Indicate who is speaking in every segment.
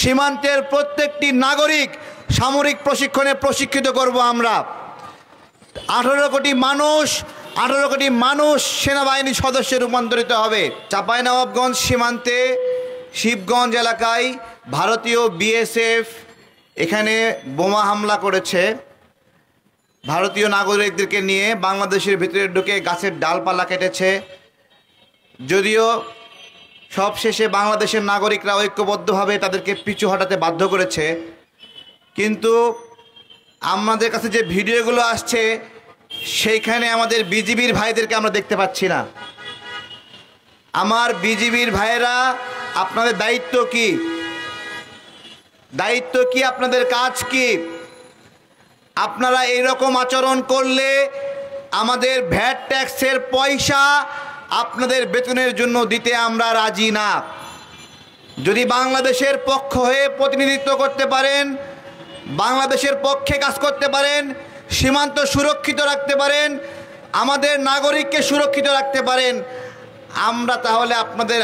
Speaker 1: সীমান্তের প্রত্যেকটি নাগরিক সামরিক প্রশিক্ষণে প্রশিক্ষিত করব আমরা। 18 কোটি মানুষ সেনাবাহিনীর সদস্যে রূপান্তরিত হবে। চাঁপাইনবাবগঞ্জ সীমান্তে শিবগঞ্জ এলাকায় ভারতীয় বিএসএফ এখানে বোমা হামলা করেছে। ভারতীয় নাগরিকদেরকে নিয়ে বাংলাদেশের ভিতরে ঢুকে গাছের ডালপালা কেটেছে। যদিও সবশেষে বাংলাদেশের নাগরিকরা ঐক্যবদ্ধভাবে তাদেরকে পিছু হটাতে বাধ্য করেছে, কিন্তু আমাদের কাছে যে ভিডিওগুলো আসছে সেইখানে আমাদের বিজিবির ভাইদেরকে আমরা দেখতে পাচ্ছি না। আমার বিজিবির ভাইয়েরা, আপনাদের দায়িত্ব কি? আপনাদের কাজ কি? আপনারা এইরকম আচরণ করলে আমাদের ভ্যাট ট্যাক্সের পয়সা আপনাদের বেতনের জন্য দিতে আমরা রাজি না। যদি বাংলাদেশের পক্ষ হয়ে প্রতিনিধিত্ব করতে পারেন, বাংলাদেশের পক্ষে কাজ করতে পারেন, সীমান্ত সুরক্ষিত রাখতে পারেন, আমাদের নাগরিককে সুরক্ষিত রাখতে পারেন, আমরা তাহলে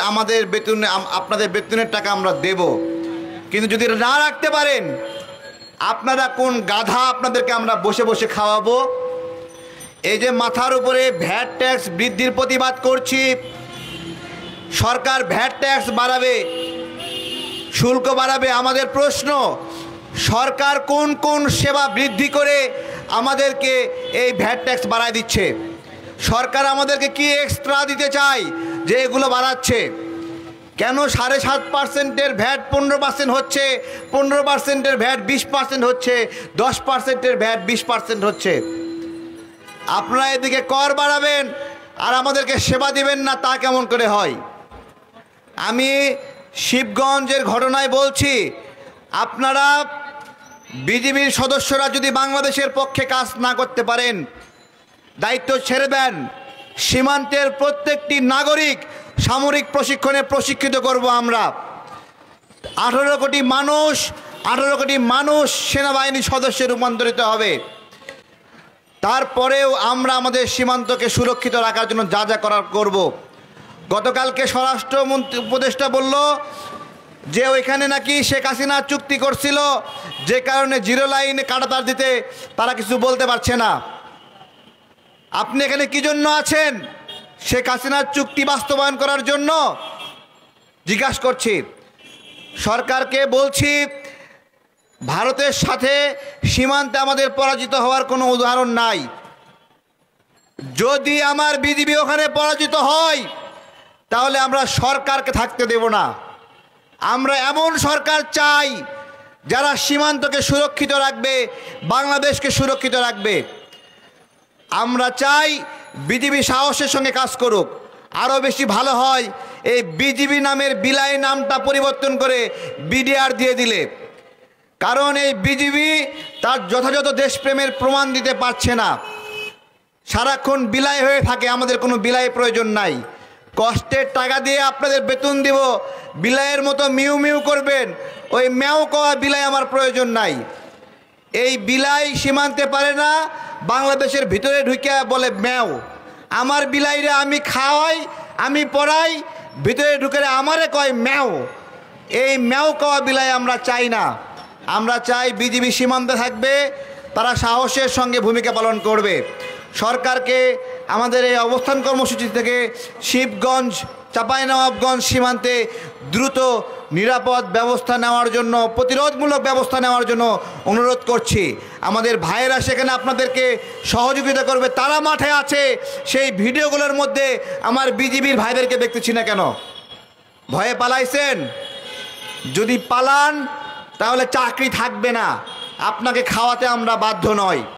Speaker 1: আপনাদের বেতনের টাকা আমরা দেব। কিন্তু যদি না রাখতে পারেন, আপনারা কোন গাধা আপনাদেরকে আমরা বসে বসে খাওয়াবো? এই যে মাথার উপরে ভ্যাট ট্যাক্স বৃদ্ধির প্রতিবাদ করছি, সরকার ভ্যাট ট্যাক্স বাড়াবে, শুল্ক বাড়াবে। আমাদের প্রশ্ন, সরকার কোন কোন সেবা বৃদ্ধি করে আমাদেরকে এই ভ্যাট ট্যাক্স বাড়ায় দিচ্ছে? সরকার আমাদেরকে কি এক্সট্রা দিতে চায় যে এগুলো বাড়াচ্ছে? কেন 7.5%-এর ভ্যাট 15% হচ্ছে, 15%-এর ভ্যাট 20% হচ্ছে, 10%-এর ভ্যাট 20% হচ্ছে? আপনারা এদিকে কর বাড়াবেন আর আমাদেরকে সেবা দিবেন না, তা কেমন করে হয়? আমি শিবগঞ্জের ঘটনায় বলছি, আপনারা বিজিবির সদস্যরা যদি বাংলাদেশের পক্ষে কাজ না করতে পারেন, দায়িত্ব ছেড়ে দেন। সীমান্তের প্রত্যেকটি নাগরিক সামরিক প্রশিক্ষণে প্রশিক্ষিত করব আমরা। 18 কোটি মানুষ সেনাবাহিনীর সদস্যে রূপান্তরিত হবে। তারপরেও আমরা আমাদের সীমান্তকে সুরক্ষিত রাখার জন্য যা যা করার করব। গতকালকে স্বরাষ্ট্রমন্ত্রী উপদেষ্টা বলল যে ওইখানে নাকি শেখ হাসিনা চুক্তি করছিল, যে কারণে জিরো লাইনে কাঁটাতার দিতে তারা কিছু বলতে পারছে না। আপনি এখানে কি জন্য আছেন? শেখ হাসিনার চুক্তি বাস্তবায়ন করার জন্য? জিজ্ঞাসা করছি। সরকারকে বলছি, ভারতের সাথে সীমান্তে আমাদের পরাজিত হওয়ার কোনো উদাহরণ নাই। যদি আমার বিজিবি ওখানে পরাজিত হয়, তাহলে আমরা সরকারকে থাকতে দেব না। আমরা এমন সরকার চাই যারা সীমান্তকে সুরক্ষিত রাখবে, বাংলাদেশকে সুরক্ষিত রাখবে। আমরা চাই বিজিবি সাহসের সঙ্গে কাজ করুক। আরও বেশি ভালো হয় এই বিজিবি নামের বিলাই নামটা পরিবর্তন করে বিডিআর দিয়ে দিলে, কারণ এই বিজিবি তার যথাযথ দেশপ্রেমের প্রমাণ দিতে পারছে না, সারাক্ষণ বিলাই হয়ে থাকে। আমাদের কোনো বিলাই প্রয়োজন নাই। কষ্টের টাকা দিয়ে আপনাদের বেতন দিব, বিলাইয়ের মতো মিউ মিউ করবেন, ওই ম্যাও কওয়া বিলাই আমার প্রয়োজন নাই। এই বিলাই সীমান্তে পারে না, বাংলাদেশের ভিতরে ঢুকে বলে ম্যাও। আমার বিলাইরে আমি খাওয়াই, আমি পড়াই, ভিতরে ঢুকে আমারে কয় ম্যাও। এই ম্যাও কওয়া বিলাই আমরা চাই না। আমরা চাই বিজিবি সীমান্তে থাকবে, তারা সাহসের সঙ্গে ভূমিকা পালন করবে। সরকারকে আমাদের এই অবস্থান কর্মসূচি থেকে শিবগঞ্জ চাঁপাইনবাবগঞ্জ সীমান্তে দ্রুত নিরাপদ ব্যবস্থা নেওয়ার জন্য, প্রতিরোধমূলক ব্যবস্থা নেওয়ার জন্য অনুরোধ করছি। আমাদের ভাইয়েরা সেখানে আপনাদেরকে সহযোগিতা করবে, তারা মাঠে আছে। সেই ভিডিওগুলোর মধ্যে আমার বিজিবির ভাইদেরকে দেখতেছি না কেন? ভয়ে পালাইছেন? যদি পালান তাহলে চাকরি থাকবে না, আপনাকে খাওয়াতে আমরা বাধ্য নই।